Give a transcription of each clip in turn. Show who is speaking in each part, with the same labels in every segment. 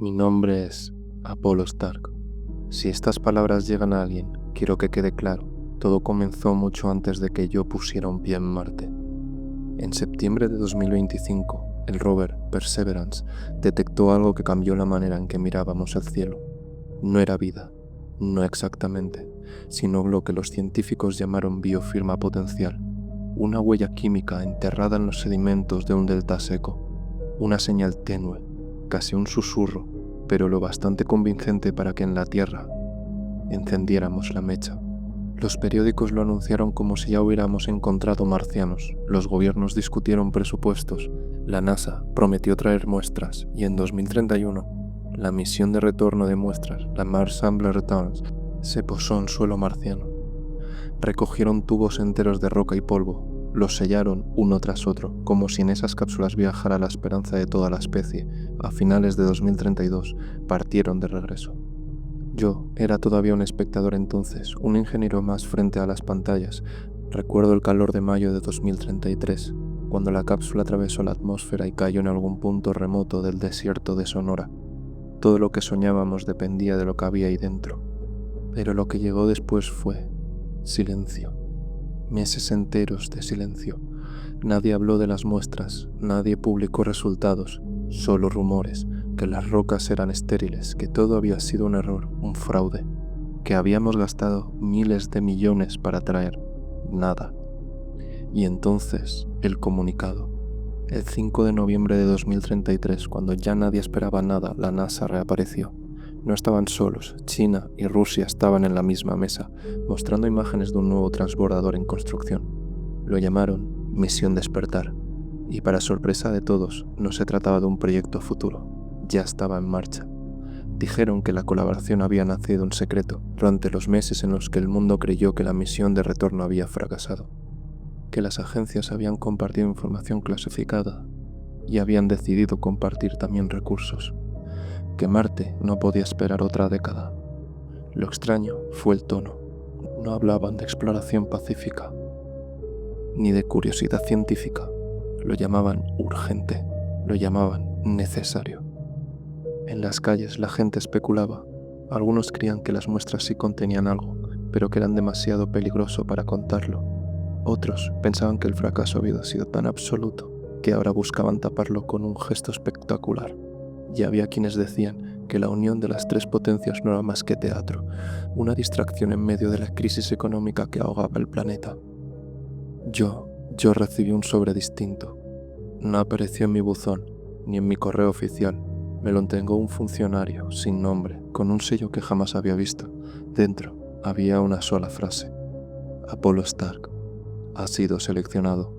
Speaker 1: Mi nombre es Apollo Stark. Si estas palabras llegan a alguien, quiero que quede claro, todo comenzó mucho antes de que yo pusiera un pie en Marte. En septiembre de 2025, el rover Perseverance detectó algo que cambió la manera en que mirábamos el cielo. No era vida, no exactamente, sino lo que los científicos llamaron biofirma potencial, una huella química enterrada en los sedimentos de un delta seco, una señal tenue, casi un susurro, pero lo bastante convincente para que en la Tierra encendiéramos la mecha. Los periódicos lo anunciaron como si ya hubiéramos encontrado marcianos, los gobiernos discutieron presupuestos, la NASA prometió traer muestras y en 2031 la misión de retorno de muestras, la Mars Sample Returns, se posó en suelo marciano. Recogieron tubos enteros de roca y polvo, los sellaron uno tras otro, como si en esas cápsulas viajara la esperanza de toda la especie. A finales de 2032 partieron de regreso. Yo era todavía un espectador entonces, un ingeniero más frente a las pantallas. Recuerdo el calor de mayo de 2033, cuando la cápsula atravesó la atmósfera y cayó en algún punto remoto del desierto de Sonora. Todo lo que soñábamos dependía de lo que había ahí dentro. Pero lo que llegó después fue silencio. Meses enteros de silencio. Nadie habló de las muestras, nadie publicó resultados, solo rumores, que las rocas eran estériles, que todo había sido un error, un fraude, que habíamos gastado miles de millones para traer nada. Y entonces, el comunicado. El 5 de noviembre de 2033, cuando ya nadie esperaba nada, la NASA reapareció. No estaban solos, China y Rusia estaban en la misma mesa, mostrando imágenes de un nuevo transbordador en construcción. Lo llamaron Misión Despertar, y para sorpresa de todos, no se trataba de un proyecto futuro, ya estaba en marcha. Dijeron que la colaboración había nacido en secreto durante los meses en los que el mundo creyó que la misión de retorno había fracasado, que las agencias habían compartido información clasificada y habían decidido compartir también recursos, que Marte no podía esperar otra década. Lo extraño fue el tono. No hablaban de exploración pacífica, ni de curiosidad científica. Lo llamaban urgente, lo llamaban necesario. En las calles la gente especulaba. Algunos creían que las muestras sí contenían algo, pero que eran demasiado peligroso para contarlo. Otros pensaban que el fracaso había sido tan absoluto que ahora buscaban taparlo con un gesto espectacular. Y había quienes decían que la unión de las tres potencias no era más que teatro, una distracción en medio de la crisis económica que ahogaba el planeta. Yo recibí un sobre distinto. No apareció en mi buzón, ni en mi correo oficial. Me lo entregó un funcionario, sin nombre, con un sello que jamás había visto. Dentro había una sola frase. Apollo Stark ha sido seleccionado.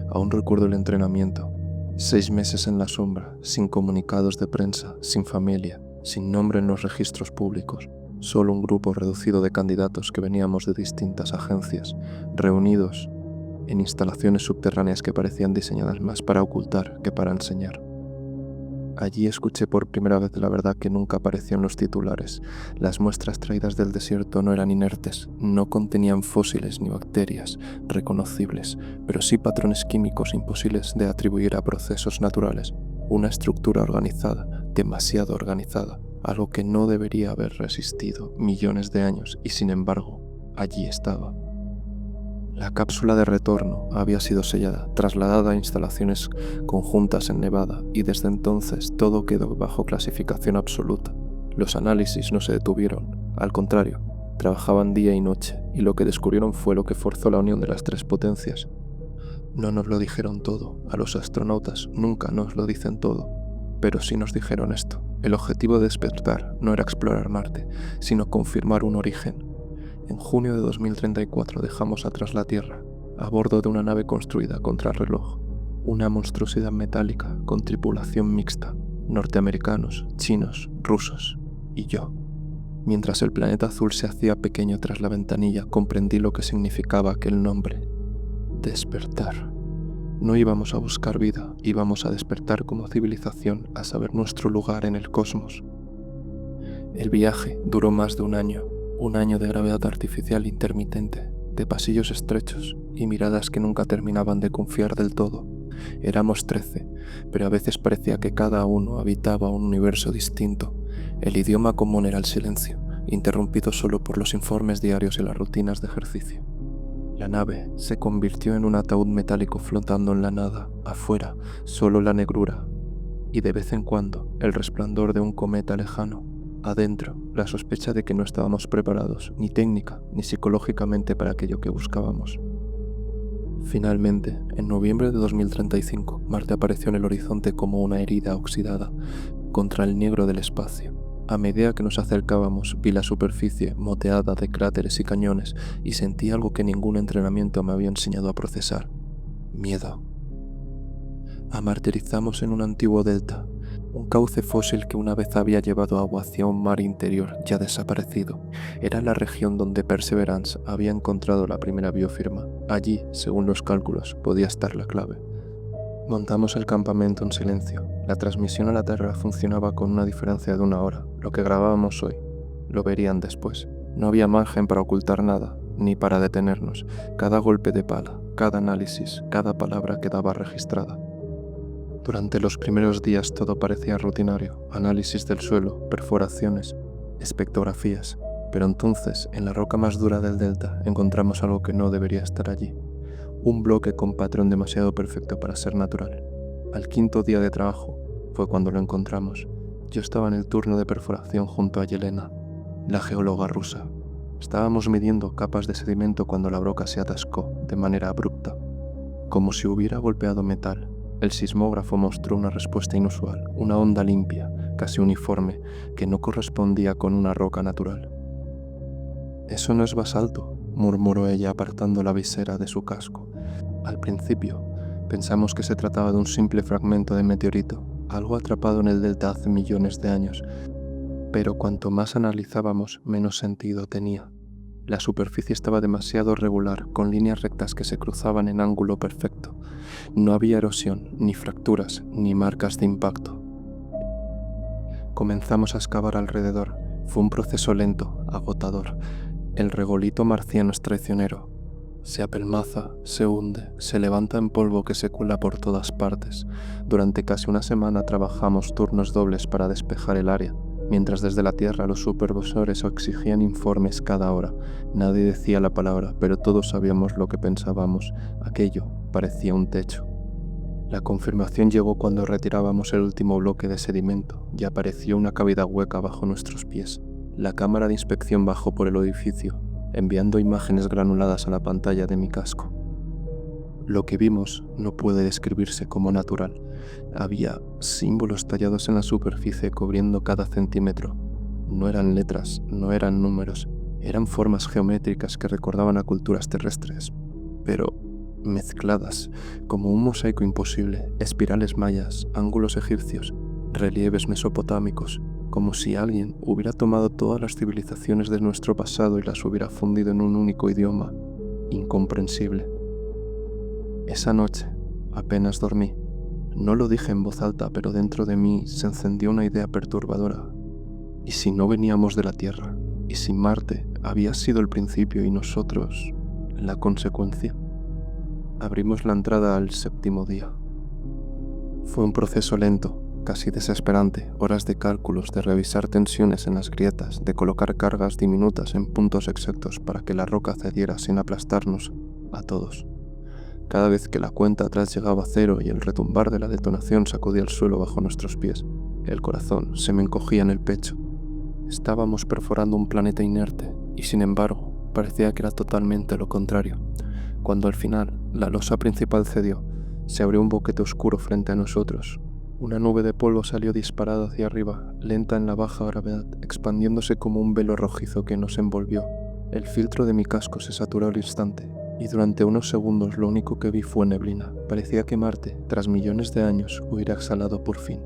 Speaker 1: Aún recuerdo el entrenamiento. 6 meses en la sombra, sin comunicados de prensa, sin familia, sin nombre en los registros públicos. Solo un grupo reducido de candidatos que veníamos de distintas agencias, reunidos en instalaciones subterráneas que parecían diseñadas más para ocultar que para enseñar. Allí escuché por primera vez la verdad que nunca apareció en los titulares. Las muestras traídas del desierto no eran inertes, no contenían fósiles ni bacterias reconocibles, pero sí patrones químicos imposibles de atribuir a procesos naturales. Una estructura organizada, demasiado organizada, algo que no debería haber resistido millones de años y sin embargo, allí estaba. La cápsula de retorno había sido sellada, trasladada a instalaciones conjuntas en Nevada y desde entonces todo quedó bajo clasificación absoluta. Los análisis no se detuvieron, al contrario, trabajaban día y noche y lo que descubrieron fue lo que forzó la unión de las tres potencias. No nos lo dijeron todo, a los astronautas nunca nos lo dicen todo, pero sí nos dijeron esto. El objetivo de despertar no era explorar Marte, sino confirmar un origen. En junio de 2034 dejamos atrás la Tierra, a bordo de una nave construida contrarreloj, una monstruosidad metálica con tripulación mixta, norteamericanos, chinos, rusos y yo. Mientras el planeta azul se hacía pequeño tras la ventanilla, comprendí lo que significaba aquel nombre: despertar. No íbamos a buscar vida, íbamos a despertar como civilización, a saber nuestro lugar en el cosmos. El viaje duró más de un año de gravedad artificial intermitente, de pasillos estrechos y miradas que nunca terminaban de confiar del todo. Éramos 13, pero a veces parecía que cada uno habitaba un universo distinto. El idioma común era el silencio, interrumpido solo por los informes diarios y las rutinas de ejercicio. La nave se convirtió en un ataúd metálico flotando en la nada, afuera, solo la negrura, y de vez en cuando el resplandor de un cometa lejano. Adentro, la sospecha de que no estábamos preparados, ni técnica ni psicológicamente para aquello que buscábamos. Finalmente, en noviembre de 2035, Marte apareció en el horizonte como una herida oxidada contra el negro del espacio. A medida que nos acercábamos, vi la superficie moteada de cráteres y cañones y sentí algo que ningún entrenamiento me había enseñado a procesar: miedo. Amartirizamos en un antiguo delta, un cauce fósil que una vez había llevado agua hacia un mar interior ya desaparecido. Era la región donde Perseverance había encontrado la primera biofirma. Allí, según los cálculos, podía estar la clave. Montamos el campamento en silencio. La transmisión a la Tierra funcionaba con una diferencia de 1 hora. Lo que grabábamos hoy, lo verían después. No había margen para ocultar nada, ni para detenernos. Cada golpe de pala, cada análisis, cada palabra quedaba registrada. Durante los primeros días todo parecía rutinario: análisis del suelo, perforaciones, espectrografías. Pero entonces, en la roca más dura del delta, encontramos algo que no debería estar allí. Un bloque con patrón demasiado perfecto para ser natural. Al 5.º día de trabajo fue cuando lo encontramos. Yo estaba en el turno de perforación junto a Yelena, la geóloga rusa. Estábamos midiendo capas de sedimento cuando la broca se atascó de manera abrupta, como si hubiera golpeado metal. El sismógrafo mostró una respuesta inusual, una onda limpia, casi uniforme, que no correspondía con una roca natural. «Eso no es basalto», murmuró ella apartando la visera de su casco. Al principio, pensamos que se trataba de un simple fragmento de meteorito, algo atrapado en el delta hace millones de años, pero cuanto más analizábamos, menos sentido tenía. La superficie estaba demasiado regular, con líneas rectas que se cruzaban en ángulo perfecto. No había erosión, ni fracturas, ni marcas de impacto. Comenzamos a excavar alrededor. Fue un proceso lento, agotador. El regolito marciano es traicionero. Se apelmaza, se hunde, se levanta en polvo que se cuela por todas partes. Durante casi una semana trabajamos turnos dobles para despejar el área, mientras desde la Tierra los supervisores exigían informes cada hora. Nadie decía la palabra, pero todos sabíamos lo que pensábamos. Aquello parecía un techo. La confirmación llegó cuando retirábamos el último bloque de sedimento y apareció una cavidad hueca bajo nuestros pies. La cámara de inspección bajó por el edificio, enviando imágenes granuladas a la pantalla de mi casco. Lo que vimos no puede describirse como natural. Había símbolos tallados en la superficie cubriendo cada centímetro. No eran letras, no eran números, eran formas geométricas que recordaban a culturas terrestres, pero mezcladas, como un mosaico imposible: espirales mayas, ángulos egipcios, relieves mesopotámicos, como si alguien hubiera tomado todas las civilizaciones de nuestro pasado y las hubiera fundido en un único idioma incomprensible. Esa noche apenas dormí. No lo dije en voz alta, pero dentro de mí se encendió una idea perturbadora. ¿Y si no veníamos de la Tierra? ¿Y si Marte había sido el principio y nosotros la consecuencia? Abrimos la entrada al 7.º día. Fue un proceso lento, casi desesperante: horas de cálculos, de revisar tensiones en las grietas, de colocar cargas diminutas en puntos exactos para que la roca cediera sin aplastarnos a todos. Cada vez que la cuenta atrás llegaba a 0 y el retumbar de la detonación sacudía el suelo bajo nuestros pies, el corazón se me encogía en el pecho. Estábamos perforando un planeta inerte y, sin embargo, parecía que era totalmente lo contrario. Cuando al final la losa principal cedió, se abrió un boquete oscuro frente a nosotros. Una nube de polvo salió disparada hacia arriba, lenta en la baja gravedad, expandiéndose como un velo rojizo que nos envolvió. El filtro de mi casco se saturó al instante, y durante unos segundos lo único que vi fue neblina. Parecía que Marte, tras millones de años, hubiera exhalado por fin.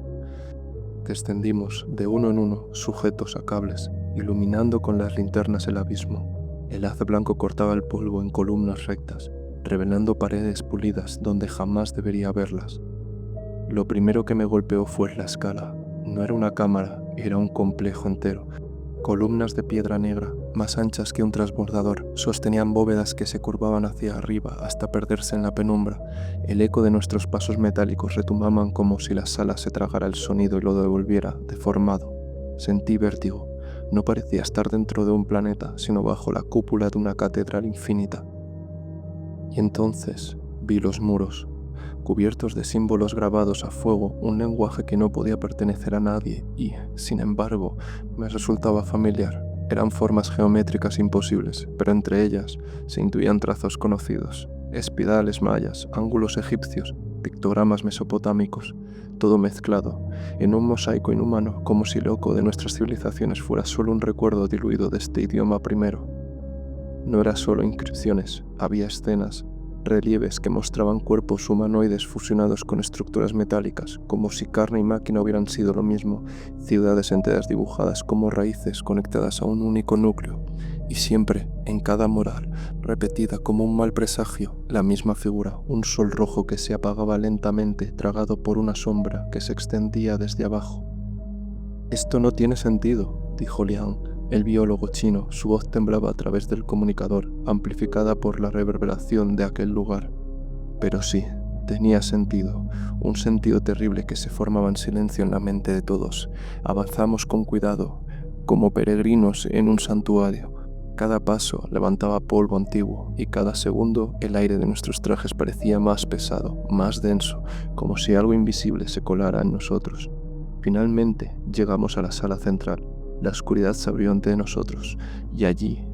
Speaker 1: Descendimos de uno en uno, sujetos a cables, iluminando con las linternas el abismo. El haz blanco cortaba el polvo en columnas rectas, revelando paredes pulidas donde jamás debería haberlas. Lo primero que me golpeó fue la escala. No era una cámara, era un complejo entero. Columnas de piedra negra, más anchas que un transbordador, sostenían bóvedas que se curvaban hacia arriba hasta perderse en la penumbra. El eco de nuestros pasos metálicos retumbaban como si la sala se tragara el sonido y lo devolviera, deformado. Sentí vértigo. No parecía estar dentro de un planeta, sino bajo la cúpula de una catedral infinita. Y entonces vi los muros, cubiertos de símbolos grabados a fuego, un lenguaje que no podía pertenecer a nadie y, sin embargo, me resultaba familiar. Eran formas geométricas imposibles, pero entre ellas se intuían trazos conocidos, espirales mayas, ángulos egipcios, pictogramas mesopotámicos, todo mezclado, en un mosaico inhumano, como si el eco de nuestras civilizaciones fuera solo un recuerdo diluido de este idioma primero. No era solo inscripciones, había escenas, relieves que mostraban cuerpos humanoides fusionados con estructuras metálicas, como si carne y máquina hubieran sido lo mismo, ciudades enteras dibujadas como raíces conectadas a un único núcleo, y siempre, en cada mural, repetida como un mal presagio, la misma figura, un sol rojo que se apagaba lentamente, tragado por una sombra que se extendía desde abajo. «Esto no tiene sentido», dijo Liang, el biólogo chino. Su voz temblaba a través del comunicador, amplificada por la reverberación de aquel lugar. Pero sí, tenía sentido, un sentido terrible que se formaba en silencio en la mente de todos. Avanzamos con cuidado, como peregrinos en un santuario. Cada paso levantaba polvo antiguo y cada segundo el aire de nuestros trajes parecía más pesado, más denso, como si algo invisible se colara en nosotros. Finalmente llegamos a la sala central. La oscuridad se abrió ante nosotros, y allí,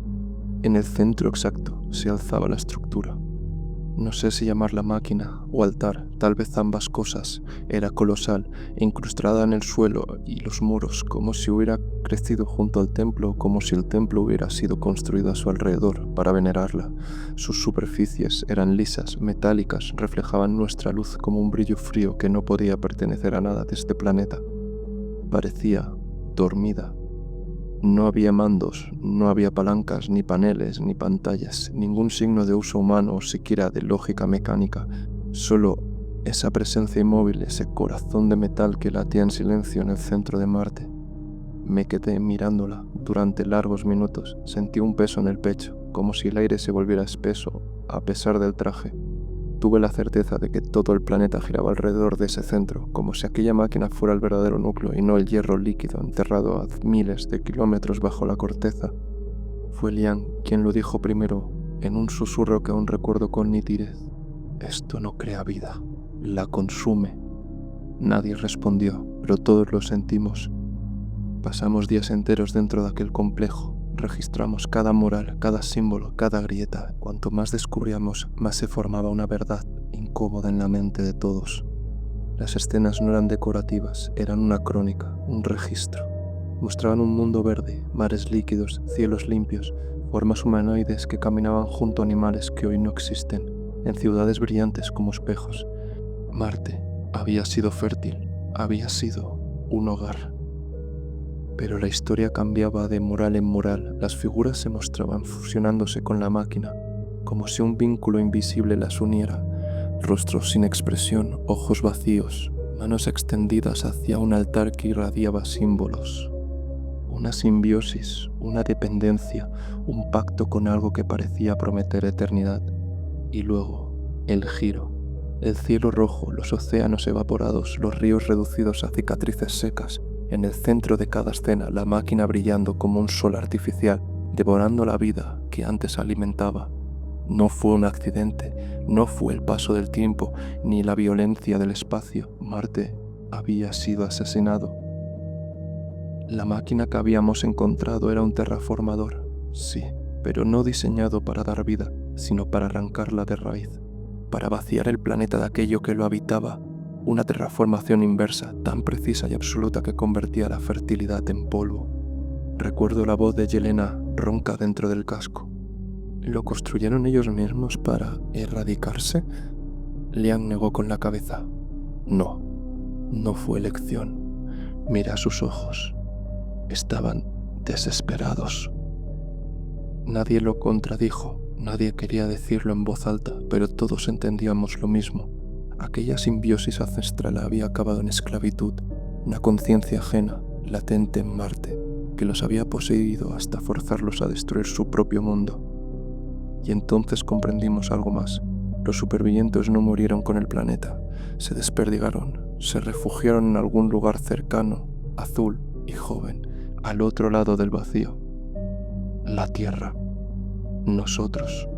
Speaker 1: en el centro exacto, se alzaba la estructura. No sé si llamarla máquina o altar, tal vez ambas cosas. Era colosal, incrustada en el suelo y los muros, como si hubiera crecido junto al templo, como si el templo hubiera sido construido a su alrededor para venerarla. Sus superficies eran lisas, metálicas, reflejaban nuestra luz como un brillo frío que no podía pertenecer a nada de este planeta. Parecía dormida. No había mandos, no había palancas, ni paneles, ni pantallas, ningún signo de uso humano o siquiera de lógica mecánica, solo esa presencia inmóvil, ese corazón de metal que latía en silencio en el centro de Marte. Me quedé mirándola durante largos minutos, sentí un peso en el pecho, como si el aire se volviera espeso a pesar del traje. Tuve la certeza de que todo el planeta giraba alrededor de ese centro, como si aquella máquina fuera el verdadero núcleo y no el hierro líquido enterrado a miles de kilómetros bajo la corteza. Fue Liang quien lo dijo primero, en un susurro que aún recuerdo con nitidez. «Esto no crea vida, la consume». Nadie respondió, pero todos lo sentimos. Pasamos días enteros dentro de aquel complejo. Registramos cada mural, cada símbolo, cada grieta. Cuanto más descubríamos, más se formaba una verdad incómoda en la mente de todos. Las escenas no eran decorativas, eran una crónica, un registro. Mostraban un mundo verde, mares líquidos, cielos limpios, formas humanoides que caminaban junto a animales que hoy no existen, en ciudades brillantes como espejos. Marte había sido fértil, había sido un hogar. Pero la historia cambiaba de mural en mural, las figuras se mostraban fusionándose con la máquina, como si un vínculo invisible las uniera, rostros sin expresión, ojos vacíos, manos extendidas hacia un altar que irradiaba símbolos. Una simbiosis, una dependencia, un pacto con algo que parecía prometer eternidad. Y luego, el giro. El cielo rojo, los océanos evaporados, los ríos reducidos a cicatrices secas. En el centro de cada escena, la máquina brillando como un sol artificial, devorando la vida que antes alimentaba. No fue un accidente, no fue el paso del tiempo, ni la violencia del espacio. Marte había sido asesinado. La máquina que habíamos encontrado era un terraformador, sí, pero no diseñado para dar vida, sino para arrancarla de raíz, para vaciar el planeta de aquello que lo habitaba. Una terraformación inversa, tan precisa y absoluta que convertía la fertilidad en polvo. Recuerdo la voz de Yelena ronca dentro del casco. ¿Lo construyeron ellos mismos para erradicarse? Liang negó con la cabeza. No, no fue elección. Mira sus ojos. Estaban desesperados. Nadie lo contradijo, nadie quería decirlo en voz alta, pero todos entendíamos lo mismo. Aquella simbiosis ancestral había acabado en esclavitud, una conciencia ajena, latente en Marte. que los había poseído hasta forzarlos a destruir su propio mundo. Y entonces comprendimos algo más. Los supervivientes no murieron con el planeta, se desperdigaron, se refugiaron en algún lugar cercano, azul y joven, al otro lado del vacío. La Tierra. Nosotros.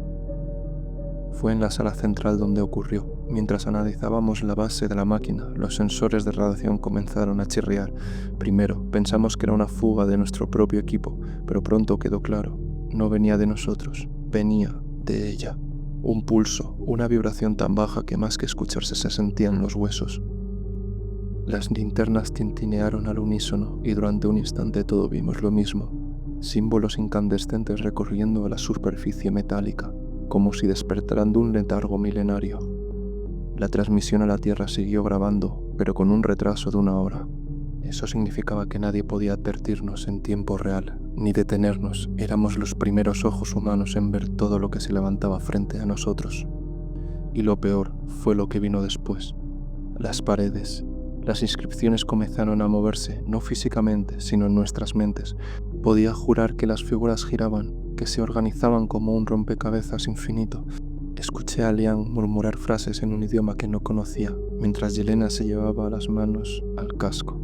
Speaker 1: Fue en la sala central donde ocurrió. Mientras analizábamos la base de la máquina, los sensores de radiación comenzaron a chirriar. Primero, pensamos que era una fuga de nuestro propio equipo, pero pronto quedó claro. No venía de nosotros, venía de ella. Un pulso, una vibración tan baja que más que escucharse se sentía en los huesos. Las linternas tintinearon al unísono y durante un instante todo vimos lo mismo. Símbolos incandescentes recorriendo la superficie metálica, como si despertaran de un letargo milenario. La transmisión a la Tierra siguió grabando, pero con un retraso de 1 hora. Eso significaba que nadie podía advertirnos en tiempo real, ni detenernos. Éramos los primeros ojos humanos en ver todo lo que se levantaba frente a nosotros. Y lo peor fue lo que vino después. Las paredes, las inscripciones comenzaron a moverse, no físicamente, sino en nuestras mentes. Podía jurar que las figuras giraban, que se organizaban como un rompecabezas infinito. Escuché a Liang murmurar frases en un idioma que no conocía, mientras Yelena se llevaba las manos al casco,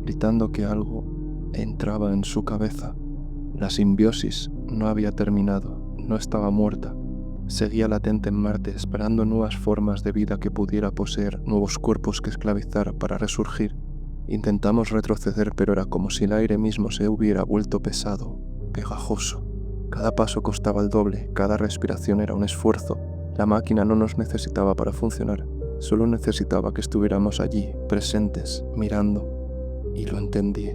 Speaker 1: gritando que algo entraba en su cabeza. La simbiosis no había terminado, no estaba muerta. Seguía latente en Marte, esperando nuevas formas de vida que pudiera poseer, nuevos cuerpos que esclavizar para resurgir. Intentamos retroceder, pero era como si el aire mismo se hubiera vuelto pesado, pegajoso. Cada paso costaba el doble, cada respiración era un esfuerzo. La máquina no nos necesitaba para funcionar, solo necesitaba que estuviéramos allí, presentes, mirando. Y lo entendí.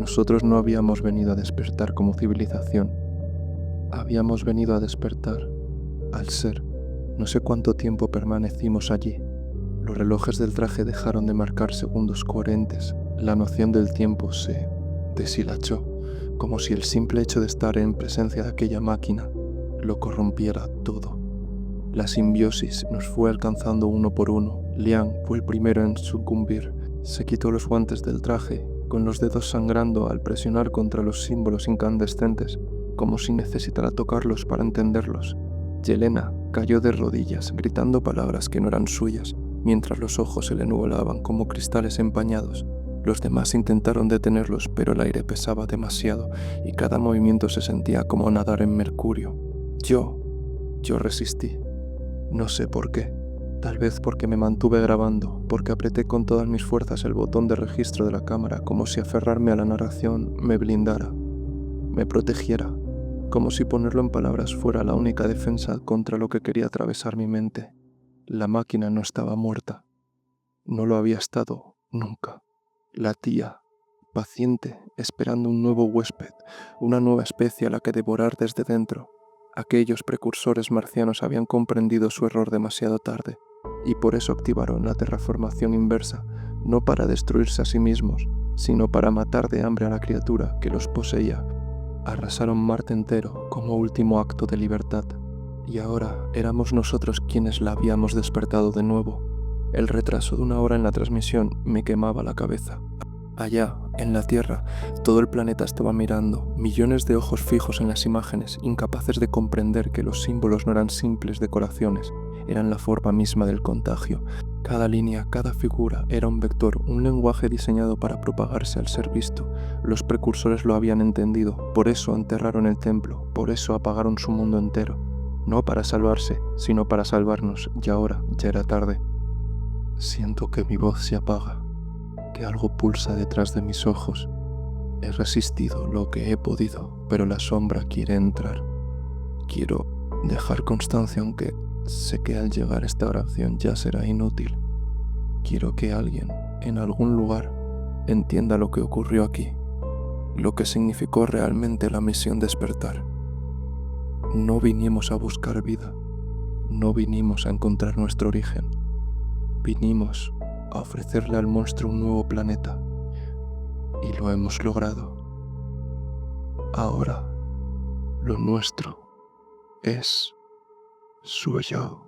Speaker 1: Nosotros no habíamos venido a despertar como civilización. Habíamos venido a despertar al ser. No sé cuánto tiempo permanecimos allí. Los relojes del traje dejaron de marcar segundos coherentes. La noción del tiempo se deshilachó, como si el simple hecho de estar en presencia de aquella máquina lo corrompiera todo. La simbiosis nos fue alcanzando uno por uno. Liang fue el primero en sucumbir. Se quitó los guantes del traje, con los dedos sangrando al presionar contra los símbolos incandescentes, como si necesitara tocarlos para entenderlos. Yelena cayó de rodillas, gritando palabras que no eran suyas, mientras los ojos se le nublaban como cristales empañados. Los demás intentaron detenerlos, pero el aire pesaba demasiado y cada movimiento se sentía como nadar en mercurio. Yo resistí. No sé por qué. Tal vez porque me mantuve grabando, porque apreté con todas mis fuerzas el botón de registro de la cámara, como si aferrarme a la narración me blindara, me protegiera, como si ponerlo en palabras fuera la única defensa contra lo que quería atravesar mi mente. La máquina no estaba muerta. No lo había estado nunca. Latía, paciente, esperando un nuevo huésped, una nueva especie a la que devorar desde dentro. Aquellos precursores marcianos habían comprendido su error demasiado tarde, y por eso activaron la terraformación inversa, no para destruirse a sí mismos, sino para matar de hambre a la criatura que los poseía. Arrasaron Marte entero como último acto de libertad, y ahora éramos nosotros quienes la habíamos despertado de nuevo. El retraso de 1 hora en la transmisión me quemaba la cabeza. Allá, en la Tierra, todo el planeta estaba mirando, millones de ojos fijos en las imágenes, incapaces de comprender que los símbolos no eran simples decoraciones, eran la forma misma del contagio. Cada línea, cada figura era un vector, un lenguaje diseñado para propagarse al ser visto. Los precursores lo habían entendido, por eso enterraron el templo, por eso apagaron su mundo entero. No para salvarse, sino para salvarnos, y ahora ya era tarde. Siento que mi voz se apaga, que algo pulsa detrás de mis ojos. He resistido lo que he podido, pero la sombra quiere entrar. Quiero dejar constancia, aunque sé que al llegar esta oración ya será inútil. Quiero que alguien, en algún lugar, entienda lo que ocurrió aquí, lo que significó realmente la misión despertar. No vinimos a buscar vida, no vinimos a encontrar nuestro origen. Vinimos a ofrecerle al monstruo un nuevo planeta, y lo hemos logrado. Ahora, lo nuestro es suyo.